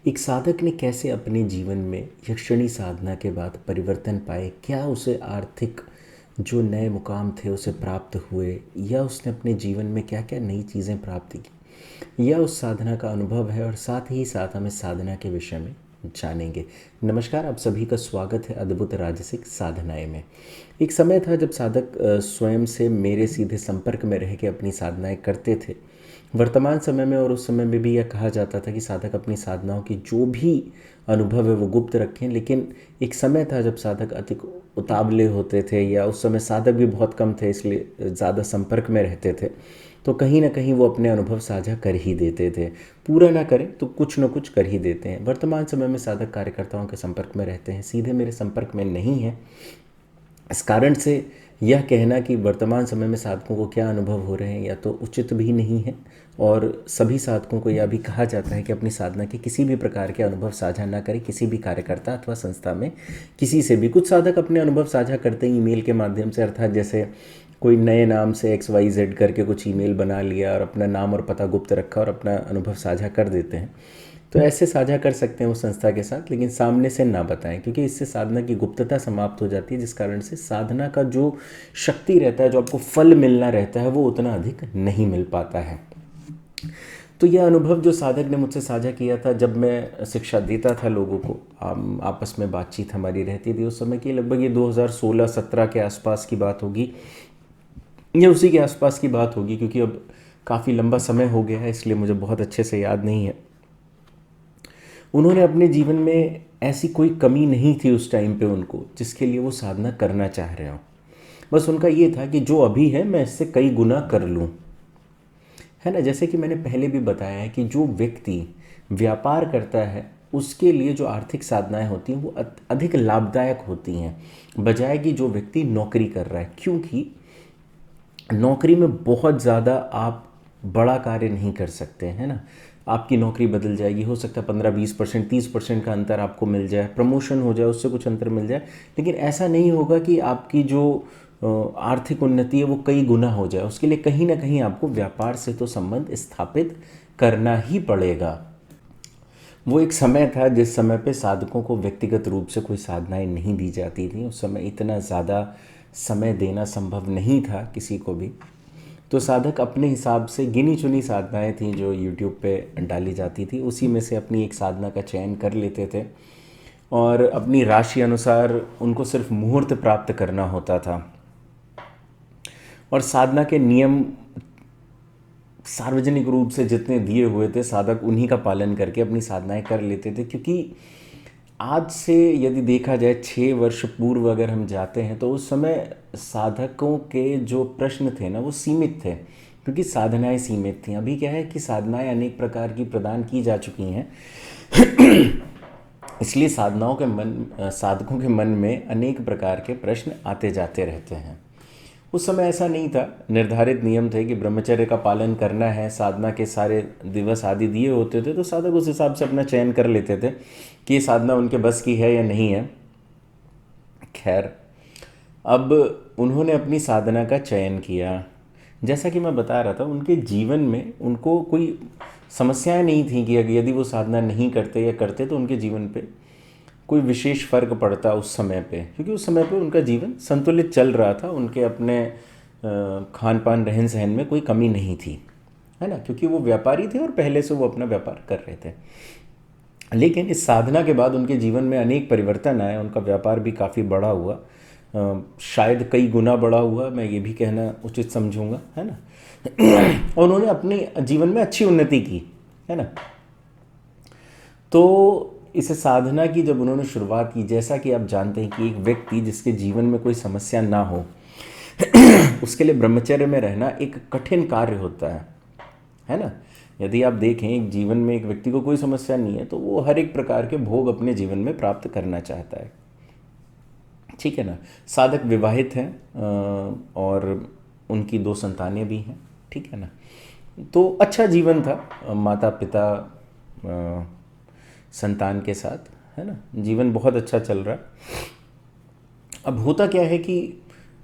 एक साधक ने कैसे अपने जीवन में यक्षिणी साधना के बाद परिवर्तन पाए? क्या उसे आर्थिक जो नए मुकाम थे उसे प्राप्त हुए, या उसने अपने जीवन में क्या क्या नई चीज़ें प्राप्त की, यह उस साधना का अनुभव है। और साथ ही साथ हम इस साधना के विषय में जानेंगे। नमस्कार, आप सभी का स्वागत है अद्भुत राजसिक साधनाएं में। एक समय था जब साधक स्वयं से मेरे सीधे संपर्क में रह के अपनी साधनाएं करते थे। वर्तमान समय में और उस समय में भी यह कहा जाता था कि साधक अपनी साधनाओं की जो भी अनुभव है वो गुप्त रखें, लेकिन एक समय था जब साधक अधिक उतावले होते थे, या उस समय साधक भी बहुत कम थे इसलिए ज़्यादा संपर्क में रहते थे, तो कहीं ना कहीं वो अपने अनुभव साझा कर ही देते थे। पूरा ना करें तो कुछ न कुछ कर ही देते हैं। वर्तमान समय में साधक कार्यकर्ताओं के संपर्क में रहते हैं, सीधे मेरे संपर्क में नहीं है। इस कारण से यह कहना कि वर्तमान समय में साधकों को क्या अनुभव हो रहे हैं या तो उचित भी नहीं है, और सभी साधकों को यह भी कहा जाता है कि अपनी साधना के किसी भी प्रकार के अनुभव साझा ना करें किसी भी कार्यकर्ता अथवा संस्था में किसी से भी। कुछ साधक अपने अनुभव साझा करते हैं ईमेल के माध्यम से, अर्थात जैसे कोई नए नाम से XYZ करके कुछ ईमेल बना लिया और अपना नाम और पता गुप्त रखा और अपना अनुभव साझा कर देते हैं। तो ऐसे साझा कर सकते हैं उस संस्था के साथ, लेकिन सामने से ना बताएं, क्योंकि इससे साधना की गुप्तता समाप्त हो जाती है, जिस कारण से साधना का जो शक्ति रहता है, जो आपको फल मिलना रहता है, वो उतना अधिक नहीं मिल पाता है। तो यह अनुभव जो साधक ने मुझसे साझा किया था, जब मैं शिक्षा देता था लोगों को, आपस में बातचीत हमारी रहती थी, उस समय की लगभग ये 2016-17 के आसपास की बात होगी, या उसी के आसपास की बात होगी, क्योंकि अब काफ़ी लंबा समय हो गया है इसलिए मुझे बहुत अच्छे से याद नहीं है। उन्होंने अपने जीवन में ऐसी कोई कमी नहीं थी उस टाइम पे उनको जिसके लिए वो साधना करना चाह रहे हो। बस उनका ये था कि जो अभी है मैं इससे कई गुना कर लूँ, है ना। जैसे कि मैंने पहले भी बताया है कि जो व्यक्ति व्यापार करता है उसके लिए जो आर्थिक साधनाएं होती हैं वो अधिक लाभदायक होती हैं, बजाय कि जो व्यक्ति नौकरी कर रहा है। क्योंकि नौकरी में बहुत ज़्यादा आप बड़ा कार्य नहीं कर सकते, है ना। आपकी नौकरी बदल जाएगी, हो सकता है 15-20%, 30% का अंतर आपको मिल जाए, प्रमोशन हो जाए, उससे कुछ अंतर मिल जाए, लेकिन ऐसा नहीं होगा कि आपकी जो आर्थिक उन्नति है वो कई गुना हो जाए। उसके लिए कहीं ना कहीं आपको व्यापार से तो संबंध स्थापित करना ही पड़ेगा। वो एक समय था जिस समय पे साधकों को व्यक्तिगत रूप से कोई साधनाएं नहीं दी जाती थी। उस समय इतना ज़्यादा समय देना संभव नहीं था किसी को भी, तो साधक अपने हिसाब से गिनी चुनी साधनाएं थीं जो यूट्यूब पे डाली जाती थी, उसी में से अपनी एक साधना का चयन कर लेते थे, और अपनी राशि अनुसार उनको सिर्फ मुहूर्त प्राप्त करना होता था। और साधना के नियम सार्वजनिक रूप से जितने दिए हुए थे, साधक उन्हीं का पालन करके अपनी साधनाएं कर लेते थे। क्योंकि आज से यदि देखा जाए 6 वर्ष पूर्व अगर हम जाते हैं, तो उस समय साधकों के जो प्रश्न थे ना वो सीमित थे, क्योंकि साधनाएं सीमित थीं। अभी क्या है कि साधनाएं अनेक प्रकार की प्रदान की जा चुकी हैं, इसलिए साधकों के मन में अनेक प्रकार के प्रश्न आते जाते रहते हैं। उस समय ऐसा नहीं था, निर्धारित नियम थे कि ब्रह्मचर्य का पालन करना है, साधना के सारे दिवस आदि दिए होते थे, तो साधक उस हिसाब से अपना चयन कर लेते थे कि ये साधना उनके बस की है या नहीं है। खैर, अब उन्होंने अपनी साधना का चयन किया। जैसा कि मैं बता रहा था, उनके जीवन में उनको कोई समस्याएं नहीं थी कि यदि वो साधना नहीं करते या करते तो उनके जीवन पे कोई विशेष फ़र्क पड़ता उस समय पे, क्योंकि उस समय पे उनका जीवन संतुलित चल रहा था। उनके अपने खान पान रहन सहन में कोई कमी नहीं थी, है ना, क्योंकि वो व्यापारी थे और पहले से वो अपना व्यापार कर रहे थे। लेकिन इस साधना के बाद उनके जीवन में अनेक परिवर्तन आए, उनका व्यापार भी काफ़ी बड़ा हुआ, शायद कई गुना बड़ा हुआ, मैं ये भी कहना उचित समझूंगा, है ना। और उन्होंने अपने जीवन में अच्छी उन्नति की, है ना। तो इस साधना की जब उन्होंने शुरुआत की, जैसा कि आप जानते हैं कि एक व्यक्ति जिसके जीवन में कोई समस्या ना हो उसके लिए ब्रह्मचर्य में रहना एक कठिन कार्य होता है ना। यदि आप देखें, एक जीवन में एक व्यक्ति को कोई समस्या नहीं है तो वो हर एक प्रकार के भोग अपने जीवन में प्राप्त करना चाहता है, ठीक है ना। साधक विवाहित हैं और उनकी 2 संतानें भी हैं, ठीक है ना। तो अच्छा जीवन था माता पिता संतान के साथ, है ना, जीवन बहुत अच्छा चल रहा है। अब होता क्या है कि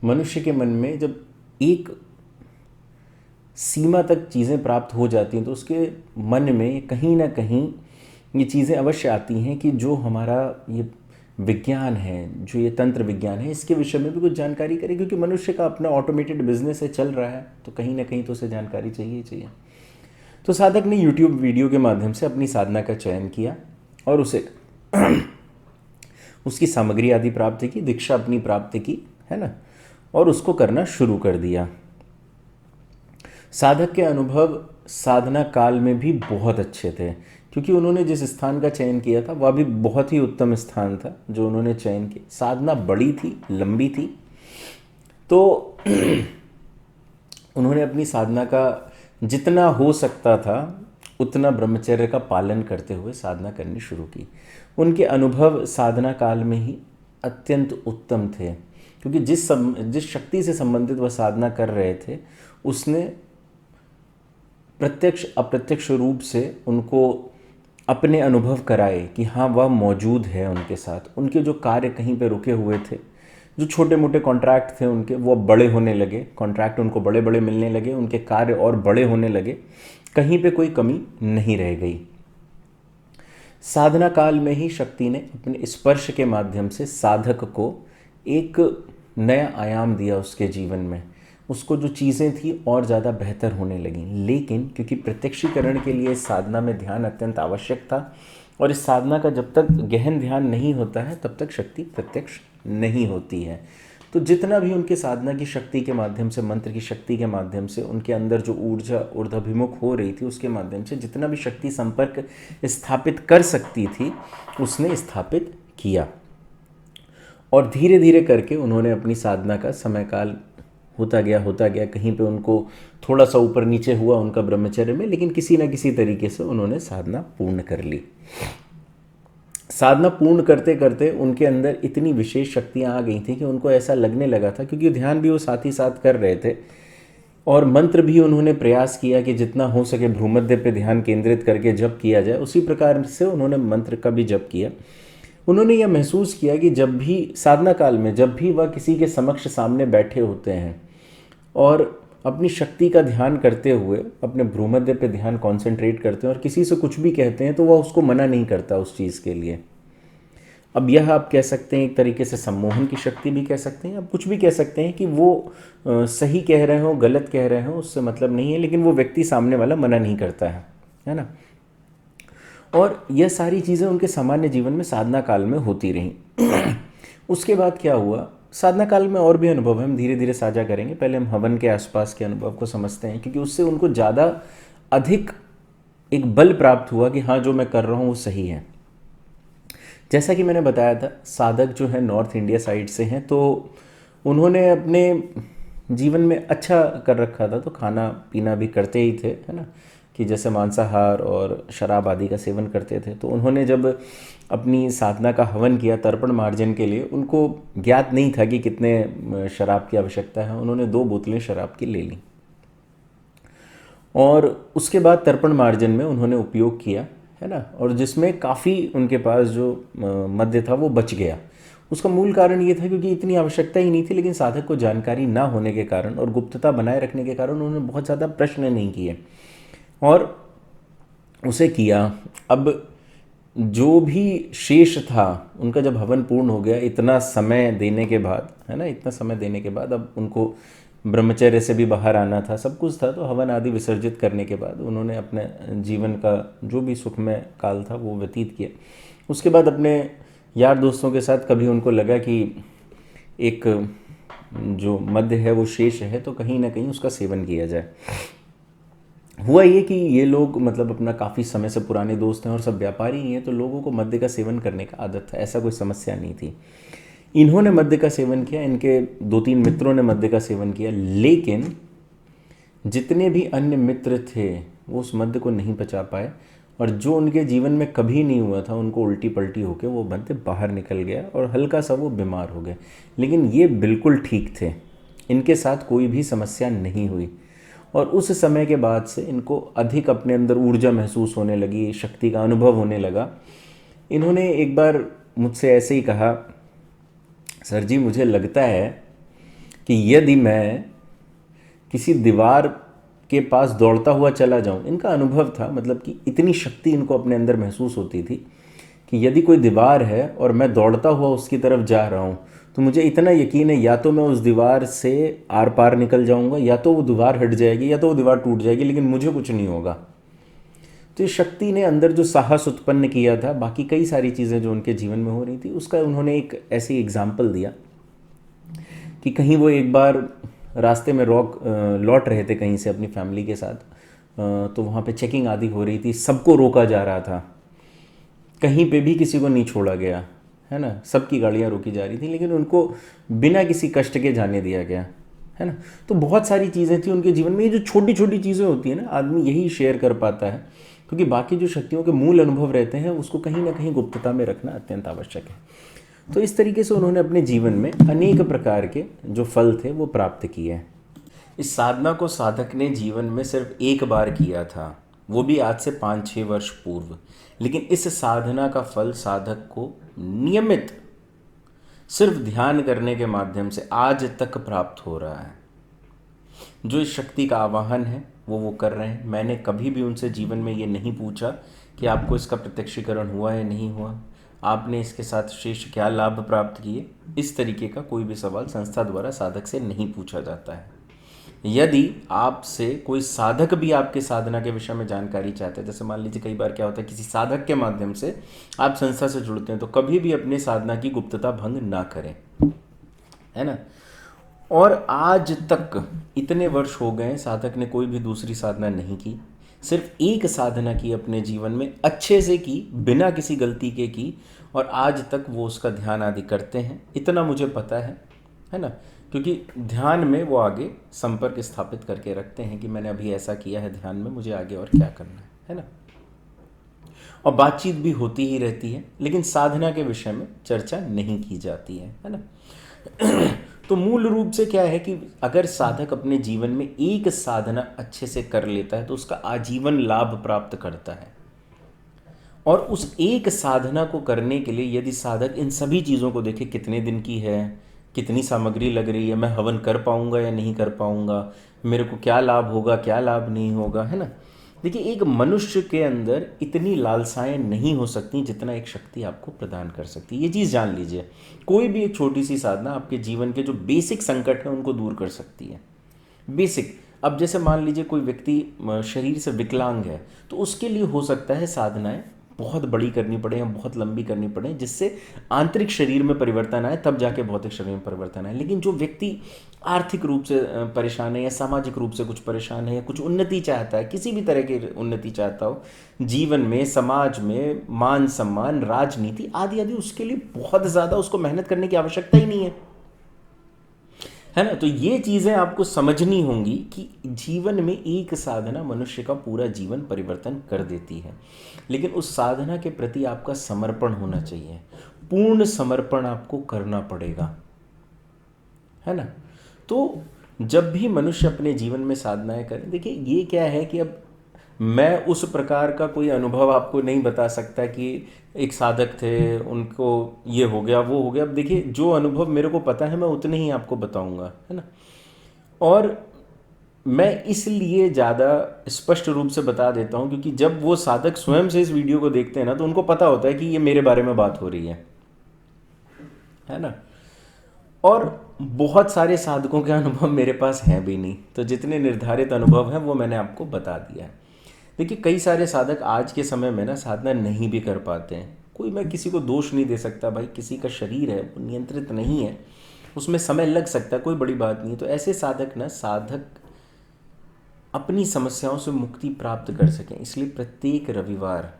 मनुष्य के मन में जब एक सीमा तक चीज़ें प्राप्त हो जाती हैं तो उसके मन में कहीं ना कहीं ये चीज़ें अवश्य आती हैं कि जो हमारा ये विज्ञान है, जो ये तंत्र विज्ञान है, इसके विषय में भी कुछ जानकारी करें, क्योंकि मनुष्य का अपना ऑटोमेटेड बिजनेस है, चल रहा है, तो कहीं ना कहीं तो उसे जानकारी चाहिए ही चाहिए। तो साधक ने यूट्यूब वीडियो के माध्यम से अपनी साधना का चयन किया और उसे उसकी सामग्री आदि प्राप्त की, दीक्षा अपनी प्राप्त की, है ना, और उसको करना शुरू कर दिया। साधक के अनुभव साधना काल में भी बहुत अच्छे थे, क्योंकि उन्होंने जिस स्थान का चयन किया था वह भी बहुत ही उत्तम स्थान था जो उन्होंने चयन किया। साधना बड़ी थी, लंबी थी, तो उन्होंने अपनी साधना का जितना हो सकता था उतना ब्रह्मचर्य का पालन करते हुए साधना करनी शुरू की। उनके अनुभव साधना काल में ही अत्यंत उत्तम थे, क्योंकि जिस शक्ति से संबंधित वह साधना कर रहे थे उसने प्रत्यक्ष अप्रत्यक्ष रूप से उनको अपने अनुभव कराए कि हाँ वह मौजूद है उनके साथ। उनके जो कार्य कहीं पे रुके हुए थे, जो छोटे मोटे कॉन्ट्रैक्ट थे उनके, वो बड़े होने लगे, कॉन्ट्रैक्ट उनको बड़े बड़े मिलने लगे, उनके कार्य और बड़े होने लगे, कहीं पे कोई कमी नहीं रह गई। साधना काल में ही शक्ति ने अपने स्पर्श के माध्यम से साधक को एक नया आयाम दिया उसके जीवन में। उसको जो चीज़ें थी और ज़्यादा बेहतर होने लगीं। लेकिन क्योंकि प्रत्यक्षीकरण के लिए इस साधना में ध्यान अत्यंत आवश्यक था, और इस साधना का जब तक गहन ध्यान नहीं होता है तब तक शक्ति प्रत्यक्ष नहीं होती है। तो जितना भी उनके साधना की शक्ति के माध्यम से, मंत्र की शक्ति के माध्यम से, उनके अंदर जो ऊर्जा ऊर्ध्वाभिमुख हो रही थी उसके माध्यम से जितना भी शक्ति संपर्क स्थापित कर सकती थी उसने स्थापित किया। और धीरे धीरे करके उन्होंने अपनी साधना का समय काल होता गया, कहीं पे उनको थोड़ा सा ऊपर नीचे हुआ उनका ब्रह्मचर्य में, लेकिन किसी न किसी तरीके से उन्होंने साधना पूर्ण कर ली। साधना पूर्ण करते करते उनके अंदर इतनी विशेष शक्तियाँ आ गई थी कि उनको ऐसा लगने लगा था, क्योंकि ध्यान भी वो साथ ही साथ कर रहे थे और मंत्र भी उन्होंने प्रयास किया कि जितना हो सके भ्रूमध्य पे ध्यान केंद्रित करके जप किया जाए, उसी प्रकार से उन्होंने मंत्र का भी जप किया। उन्होंने यह महसूस किया कि जब भी साधना काल में, जब भी वह किसी के समक्ष सामने बैठे होते हैं और अपनी शक्ति का ध्यान करते हुए अपने भ्रूमध्य पे ध्यान कॉन्सेंट्रेट करते हैं और किसी से कुछ भी कहते हैं तो वह उसको मना नहीं करता उस चीज़ के लिए। अब यह आप कह सकते हैं एक तरीके से सम्मोहन की शक्ति भी कह सकते हैं, अब कुछ भी कह सकते हैं कि वो सही कह रहे हो गलत कह रहे हो उससे मतलब नहीं है, लेकिन वो व्यक्ति सामने वाला मना नहीं करता है ना। और यह सारी चीज़ें उनके सामान्य जीवन में साधना काल में होती रहीं। उसके बाद क्या हुआ, साधना काल में और भी अनुभव हम धीरे धीरे साझा करेंगे। पहले हम हवन के आसपास के अनुभव को समझते हैं, क्योंकि उससे उनको ज़्यादा अधिक एक बल प्राप्त हुआ कि हाँ जो मैं कर रहा हूँ वो सही है। जैसा कि मैंने बताया था, साधक जो है नॉर्थ इंडिया साइड से हैं, तो उन्होंने अपने जीवन में अच्छा कर रखा था, तो खाना पीना भी करते ही थे, है ना, कि जैसे मांसाहार और शराब आदि का सेवन करते थे। तो उन्होंने जब अपनी साधना का हवन किया तर्पण मार्जन के लिए, उनको ज्ञात नहीं था कि कितने शराब की आवश्यकता है। उन्होंने 2 बोतलें शराब की ले ली और उसके बाद तर्पण मार्जन में उन्होंने उपयोग किया, है ना, और जिसमें काफ़ी उनके पास जो मद्य था वो बच गया। उसका मूल कारण ये था क्योंकि इतनी आवश्यकता ही नहीं थी, लेकिन साधक को जानकारी ना होने के कारण और गुप्तता बनाए रखने के कारण उन्होंने बहुत ज़्यादा प्रश्न नहीं किए और उसे किया। अब जो भी शेष था उनका जब हवन पूर्ण हो गया, इतना समय देने के बाद, है ना, इतना समय देने के बाद अब उनको ब्रह्मचर्य से भी बाहर आना था, सब कुछ था। तो हवन आदि विसर्जित करने के बाद उन्होंने अपने जीवन का जो भी सुखमय काल था वो व्यतीत किया। उसके बाद अपने यार दोस्तों के साथ कभी उनको लगा कि एक जो मद्य है वो शेष है, तो कहीं ना कहीं उसका सेवन किया जाए। हुआ ये कि ये लोग मतलब अपना काफ़ी समय से पुराने दोस्त हैं और सब व्यापारी ही हैं, तो लोगों को मद्य का सेवन करने का आदत था, ऐसा कोई समस्या नहीं थी। इन्होंने मद्य का सेवन किया, इनके 2-3 मित्रों ने मद्य का सेवन किया, लेकिन जितने भी अन्य मित्र थे वो उस मद्य को नहीं पचा पाए और जो उनके जीवन में कभी नहीं हुआ था, उनको उल्टी पल्टी होकर वो मद्य बाहर निकल गया और हल्का सा वो बीमार हो गए। लेकिन ये बिल्कुल ठीक थे, इनके साथ कोई भी समस्या नहीं हुई और उस समय के बाद से इनको अधिक अपने अंदर ऊर्जा महसूस होने लगी, शक्ति का अनुभव होने लगा। इन्होंने एक बार मुझसे ऐसे ही कहा, सर जी मुझे लगता है कि यदि मैं किसी दीवार के पास दौड़ता हुआ चला जाऊं, इनका अनुभव था, मतलब कि इतनी शक्ति इनको अपने अंदर महसूस होती थी कि यदि कोई दीवार है और मैं दौड़ता हुआ उसकी तरफ जा रहा हूं, तो मुझे इतना यकीन है या तो मैं उस दीवार से आर पार निकल जाऊंगा, या तो वो दीवार हट जाएगी, या तो वो दीवार टूट जाएगी, लेकिन मुझे कुछ नहीं होगा। तो इस शक्ति ने अंदर जो साहस उत्पन्न किया था, बाकी कई सारी चीज़ें जो उनके जीवन में हो रही थी, उसका उन्होंने एक ऐसी एग्जाम्पल दिया कि कहीं वो एक बार रास्ते में लौट रहे थे कहीं से अपनी फैमिली के साथ, तो वहाँ पे चेकिंग आदि हो रही थी, सबको रोका जा रहा था, कहीं पे भी किसी को नहीं छोड़ा गया, है ना, सबकी गाड़ियाँ रोकी जा रही थी, लेकिन उनको बिना किसी कष्ट के जाने दिया गया, है ना। तो बहुत सारी चीज़ें थी उनके जीवन में, ये जो छोटी छोटी चीज़ें होती हैं ना, आदमी यही शेयर कर पाता है, क्योंकि बाकी जो शक्तियों के मूल अनुभव रहते हैं उसको कहीं ना कहीं गुप्तता में रखना अत्यंत आवश्यक है। तो इस तरीके से उन्होंने अपने जीवन में अनेक प्रकार के जो फल थे वो प्राप्त किए हैं। इस साधना को साधक ने जीवन में सिर्फ एक बार किया था, वो भी आज से 5-6 वर्ष पूर्व, लेकिन इस साधना का फल साधक को नियमित सिर्फ ध्यान करने के माध्यम से आज तक प्राप्त हो रहा है। जो इस शक्ति का आवाहन है वो कर रहे हैं। मैंने कभी भी उनसे जीवन में ये नहीं पूछा कि आपको इसका प्रत्यक्षीकरण हुआ है नहीं हुआ, आपने इसके साथ शेष क्या लाभ प्राप्त किए, इस तरीके का कोई भी सवाल संस्था द्वारा साधक से नहीं पूछा जाता है। यदि आपसे कोई साधक भी आपके साधना के विषय में जानकारी चाहते हैं, जैसे मान लीजिए कई बार क्या होता है, किसी साधक के माध्यम से आप संस्था से जुड़ते हैं, तो कभी भी अपने साधना की गुप्तता भंग ना करें, है ना। और आज तक इतने वर्ष हो गए, साधक ने कोई भी दूसरी साधना नहीं की, सिर्फ एक साधना की अपने जीवन में, अच्छे से की, बिना किसी गलती के की, और आज तक वो उसका ध्यान आदि करते हैं, इतना मुझे पता है ना। क्योंकि ध्यान में वो आगे संपर्क स्थापित करके रखते हैं कि मैंने अभी ऐसा किया है ध्यान में, मुझे आगे और क्या करना है ना। और बातचीत भी होती ही रहती है, लेकिन साधना के विषय में चर्चा नहीं की जाती है ना। तो मूल रूप से क्या है कि अगर साधक अपने जीवन में एक साधना अच्छे से कर लेता है तो उसका आजीवन लाभ प्राप्त करता है। और उस एक साधना को करने के लिए यदि साधक इन सभी चीज़ों को देखे, कितने दिन की है, कितनी सामग्री लग रही है, मैं हवन कर पाऊंगा या नहीं कर पाऊंगा, मेरे को क्या लाभ होगा क्या लाभ नहीं होगा, है ना। देखिए, एक मनुष्य के अंदर इतनी लालसाएं नहीं हो सकती जितना एक शक्ति आपको प्रदान कर सकती है। ये चीज़ जान लीजिए, कोई भी एक छोटी सी साधना आपके जीवन के जो बेसिक संकट हैं उनको दूर कर सकती है। बेसिक, अब जैसे मान लीजिए कोई व्यक्ति शरीर से विकलांग है, तो उसके लिए हो सकता है साधनाएं बहुत बड़ी करनी पड़े या बहुत लंबी करनी पड़े, जिससे आंतरिक शरीर में परिवर्तन आए, तब जाके भौतिक शरीर में परिवर्तन आए। लेकिन जो व्यक्ति आर्थिक रूप से परेशान है या सामाजिक रूप से कुछ परेशान है या कुछ उन्नति चाहता है, किसी भी तरह की उन्नति चाहता हो जीवन में, समाज में, मान सम्मान, राजनीति आदि आदि, उसके लिए बहुत ज़्यादा उसको मेहनत करने की आवश्यकता ही नहीं है ना। तो ये चीज़ें आपको समझनी होंगी कि जीवन में एक साधना मनुष्य का पूरा जीवन परिवर्तन कर देती है, लेकिन उस साधना के प्रति आपका समर्पण होना चाहिए, पूर्ण समर्पण आपको करना पड़ेगा, है ना। तो जब भी मनुष्य अपने जीवन में साधनाएं करें, देखिए ये क्या है कि अब मैं उस प्रकार का कोई अनुभव आपको नहीं बता सकता कि एक साधक थे, उनको ये हो गया वो हो गया। अब देखिए, जो अनुभव मेरे को पता है मैं उतने ही आपको बताऊंगा, है ना। और मैं इसलिए ज़्यादा स्पष्ट रूप से बता देता हूँ क्योंकि जब वो साधक स्वयं से इस वीडियो को देखते हैं ना, तो उनको पता होता है कि ये मेरे बारे में बात हो रही है ना। और बहुत सारे साधकों के अनुभव मेरे पास हैं भी नहीं, तो जितने निर्धारित अनुभव हैं वो मैंने आपको बता दिया है। देखिए, कई सारे साधक आज के समय में ना साधना नहीं भी कर पाते हैं। कोई, मैं किसी को दोष नहीं दे सकता, भाई किसी का शरीर है वो नियंत्रित नहीं है, उसमें समय लग सकता है, कोई बड़ी बात नहीं। तो ऐसे साधक अपनी समस्याओं से मुक्ति प्राप्त कर सकें, इसलिए प्रत्येक रविवार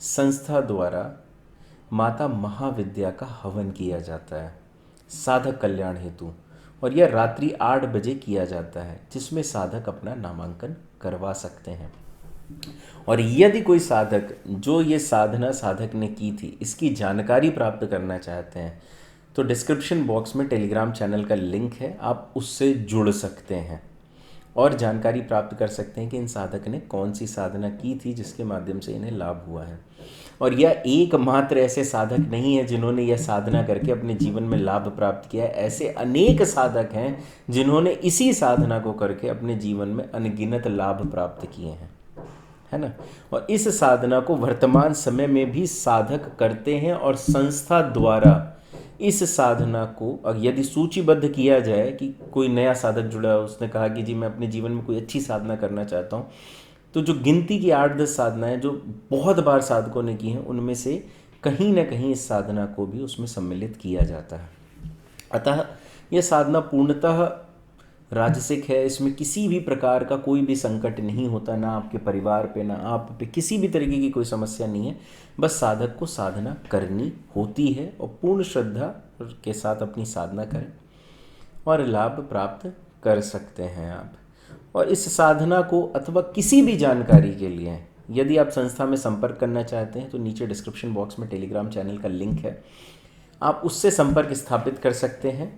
संस्था द्वारा माता महाविद्या का हवन किया जाता है साधक कल्याण हेतु, और यह रात्रि 8 बजे किया जाता है, जिसमें साधक अपना नामांकन करवा सकते हैं। और यदि कोई साधक जो ये साधना साधक ने की थी इसकी जानकारी प्राप्त करना चाहते हैं, तो डिस्क्रिप्शन बॉक्स में टेलीग्राम चैनल का लिंक है, आप उससे जुड़ सकते हैं और जानकारी प्राप्त कर सकते हैं कि इन साधक ने कौन सी साधना की थी जिसके माध्यम से इन्हें लाभ हुआ है। और यह एकमात्र ऐसे साधक नहीं है जिन्होंने यह साधना करके अपने जीवन में लाभ प्राप्त किया है। ऐसे अनेक साधक हैं जिन्होंने इसी साधना को करके अपने जीवन में अनगिनत लाभ प्राप्त किए हैं, है ना। और इस साधना को वर्तमान समय में भी साधक करते हैं, और संस्था द्वारा इस साधना को यदि सूचीबद्ध किया जाए कि कोई नया साधक जुड़ा, उसने कहा कि जी मैं अपने जीवन में कोई अच्छी साधना करना चाहता हूँ, तो जो गिनती की 8-10 साधनाएं जो बहुत बार साधकों ने की हैं, उनमें से कहीं ना कहीं इस साधना को भी उसमें सम्मिलित किया जाता है। अतः यह साधना पूर्णतः राजसिक है। इसमें किसी भी प्रकार का कोई भी संकट नहीं होता, ना आपके परिवार पे, ना आप पे, किसी भी तरीके की कोई समस्या नहीं है। बस साधक को साधना करनी होती है और पूर्ण श्रद्धा के साथ अपनी साधना करें और लाभ प्राप्त कर सकते हैं आप। और इस साधना को अथवा किसी भी जानकारी के लिए यदि आप संस्था में संपर्क करना चाहते हैं तो नीचे डिस्क्रिप्शन बॉक्स में टेलीग्राम चैनल का लिंक है, आप उससे संपर्क स्थापित कर सकते हैं।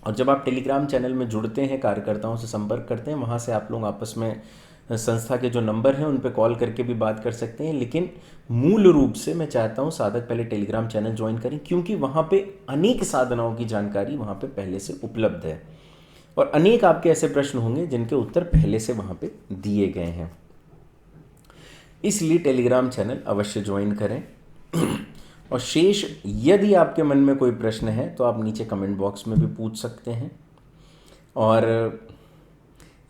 और जब आप टेलीग्राम चैनल में जुड़ते हैं, कार्यकर्ताओं से संपर्क करते हैं, वहाँ से आप लोग आपस में संस्था के जो नंबर हैं उन पर कॉल करके भी बात कर सकते हैं। लेकिन मूल रूप से मैं चाहता हूँ साधक पहले टेलीग्राम चैनल ज्वाइन करें, क्योंकि वहाँ पे अनेक साधनाओं की जानकारी वहाँ पे पहले से उपलब्ध है और अनेक आपके ऐसे प्रश्न होंगे जिनके उत्तर पहले से वहाँ पे दिए गए हैं। इसलिए टेलीग्राम चैनल अवश्य ज्वाइन करें। और शेष यदि आपके मन में कोई प्रश्न है तो आप नीचे कमेंट बॉक्स में भी पूछ सकते हैं। और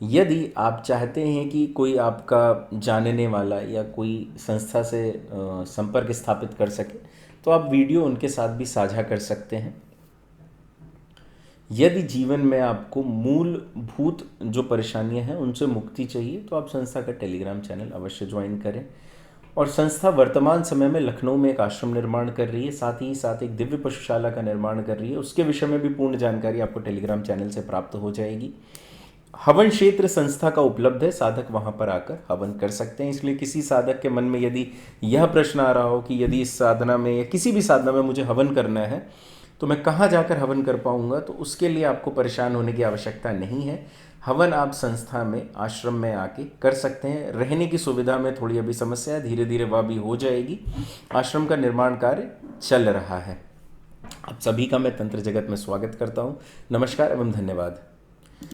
यदि आप चाहते हैं कि कोई आपका जानने वाला या कोई संस्था से संपर्क स्थापित कर सके तो आप वीडियो उनके साथ भी साझा कर सकते हैं। यदि जीवन में आपको मूलभूत जो परेशानियां हैं उनसे मुक्ति चाहिए तो आप संस्था का टेलीग्राम चैनल अवश्य ज्वाइन करें। और संस्था वर्तमान समय में लखनऊ में एक आश्रम निर्माण कर रही है, साथ ही साथ एक दिव्य पशुशाला का निर्माण कर रही है। उसके विषय में भी पूर्ण जानकारी आपको टेलीग्राम चैनल से प्राप्त हो जाएगी। हवन क्षेत्र संस्था का उपलब्ध है, साधक वहां पर आकर हवन कर सकते हैं। इसलिए किसी साधक के मन में यदि यह प्रश्न आ रहा हो कि यदि इस साधना में या किसी भी साधना में मुझे हवन करना है तो मैं कहाँ जाकर हवन कर पाऊंगा, तो उसके लिए आपको परेशान होने की आवश्यकता नहीं है। हवन आप संस्था में, आश्रम में आके कर सकते हैं। रहने की सुविधा में थोड़ी अभी समस्या है, धीरे धीरे वह भी हो जाएगी। आश्रम का निर्माण कार्य चल रहा है। आप सभी का मैं तंत्र जगत में स्वागत करता हूँ। नमस्कार एवं धन्यवाद।